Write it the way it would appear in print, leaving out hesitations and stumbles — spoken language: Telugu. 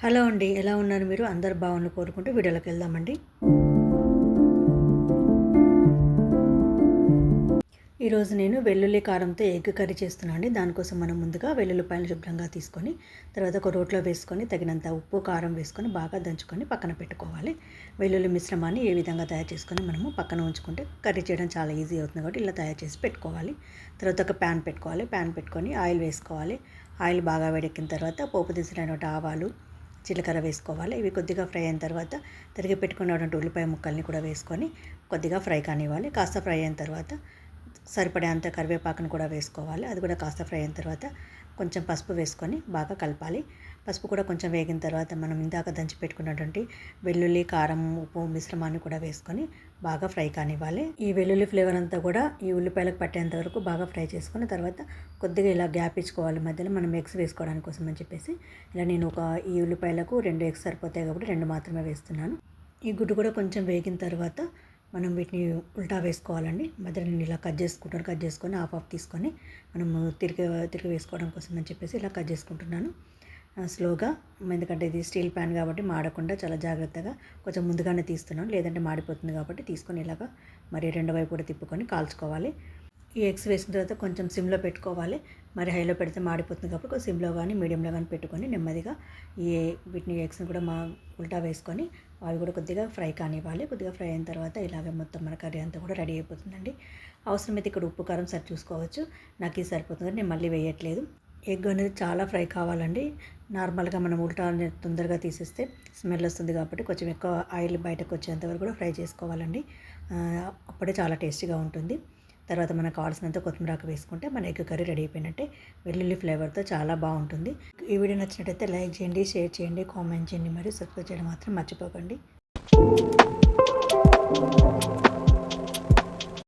హలో అండి. ఎలా ఉన్నారు మీరు? అందరూ బాగుండాలని కోరుకుంటూ వీడియోలోకి వెళ్దామండి. ఈరోజు నేను వెల్లుల్లి కారంతో ఎగ్ కర్రీ చేస్తున్నాను అండి. దానికోసం మనం ముందుగా వెల్లుల్లిపాయలు శుభ్రంగా తీసుకొని, తర్వాత ఒక రోట్లో వేసుకొని తగినంత ఉప్పు, కారం వేసుకొని బాగా దంచుకొని పక్కన పెట్టుకోవాలి. వెల్లుల్లి మిశ్రమాన్ని ఏ విధంగా తయారు చేసుకొని మనము పక్కన ఉంచుకుంటే కర్రీ చేయడం చాలా ఈజీ అవుతుంది కాబట్టి ఇలా తయారు చేసి పెట్టుకోవాలి. తర్వాత ఒక ప్యాన్ పెట్టుకోవాలి. ప్యాన్ పెట్టుకొని ఆయిల్ వేసుకోవాలి. ఆయిల్ బాగా వేడెక్కిన తర్వాత పోపు దినుసులైన ఆవాలు, జీలకర్ర వేసుకోవాలి. ఇవి కొద్దిగా ఫ్రై అయిన తర్వాత తరిగి పెట్టుకున్నటువంటి ఉల్లిపాయ ముక్కల్ని కూడా వేసుకొని కొద్దిగా ఫ్రై కానివ్వాలి. కాస్త ఫ్రై అయిన తర్వాత సరిపడేంత కరివేపాకును కూడా వేసుకోవాలి. అది కూడా కాస్త ఫ్రై అయిన తర్వాత కొంచెం పసుపు వేసుకొని బాగా కలపాలి. పసుపు కూడా కొంచెం వేగిన తర్వాత మనం ఇందాక దంచి పెట్టుకున్నటువంటి వెల్లుల్లి, కారం, ఉప్పు మిశ్రమాన్ని కూడా వేసుకొని బాగా ఫ్రై కానివ్వాలి. ఈ వెల్లుల్లి ఫ్లేవర్ అంతా కూడా ఈ ఉల్లిపాయలకు పట్టేంత వరకు బాగా ఫ్రై చేసుకుని తర్వాత కొద్దిగా ఇలా గ్యాప్ ఇచ్చుకోవాలి. మధ్యలో మనం ఎగ్స్ వేసుకోవడానికి కోసం అని చెప్పేసి ఇలా నేను ఈ ఉల్లిపాయలకు 2 ఎగ్స్ సరిపోతాయి కాబట్టి 2 మాత్రమే వేస్తున్నాను. ఈ గుడ్డు కూడా కొంచెం వేగిన తర్వాత మనం వీటిని ఉల్టా వేసుకోవాలండి. మధ్యలో నేను ఇలా కట్ చేసుకొని హాఫ్ తీసుకొని మనము తిరిగి వేసుకోవడం కోసం అని చెప్పేసి ఇలా కట్ చేసుకుంటున్నాను స్లోగా. ఎందుకంటే ఇది స్టీల్ ప్యాన్ కాబట్టి మాడకుండా చాలా జాగ్రత్తగా కొంచెం ముందుగానే తీస్తున్నాను, లేదంటే మాడిపోతుంది కాబట్టి తీసుకొని ఇలాగా మరి రెండు వైపు కూడా తిప్పుకొని కాల్చుకోవాలి. ఈ ఎగ్స్ వేసిన తర్వాత కొంచెం సిమ్లో పెట్టుకోవాలి. మరి హైలో పెడితే మాడిపోతుంది కాబట్టి కొంచెం సిమ్లో కానీ మీడియంలో కానీ పెట్టుకొని నెమ్మదిగా వీటిని ఎగ్స్ని కూడా ఉల్టా వేసుకొని అవి కూడా కొద్దిగా ఫ్రై కానివ్వాలి. కొద్దిగా ఫ్రై అయిన తర్వాత ఇలాగ మొత్తం మన కర్రీ అంతా కూడా రెడీ అయిపోతుందండి. అవసరమైతే ఇక్కడ ఉప్పు కారం సరి చూసుకోవచ్చు. నాకు ఇది సరిపోతుంది, నేను మళ్ళీ వేయట్లేదు. ఎగ్ అనేది చాలా ఫ్రై కావాలండి. నార్మల్గా మనం ఉల్టా తొందరగా తీసేస్తే స్మెల్ వస్తుంది కాబట్టి కొంచెం ఎక్కువ ఆయిల్ బయటకు వచ్చేంత వరకు కూడా ఫ్రై చేసుకోవాలండి. అప్పుడే చాలా టేస్టీగా ఉంటుంది. తర్వాత మనకు కావాల్సినంత కొత్తిమీర వేసుకుంటే మన ఎగ్ కర్రీ రెడీ అయిపోయినట్టే. వెల్లుల్లి ఫ్లేవర్తో చాలా బాగుంటుంది. ఈ వీడియో నచ్చినట్టయితే లైక్ చేయండి, షేర్ చేయండి, కామెంట్ చేయండి, మరియు సబ్స్క్రైబ్ చేయడం మాత్రం మర్చిపోకండి.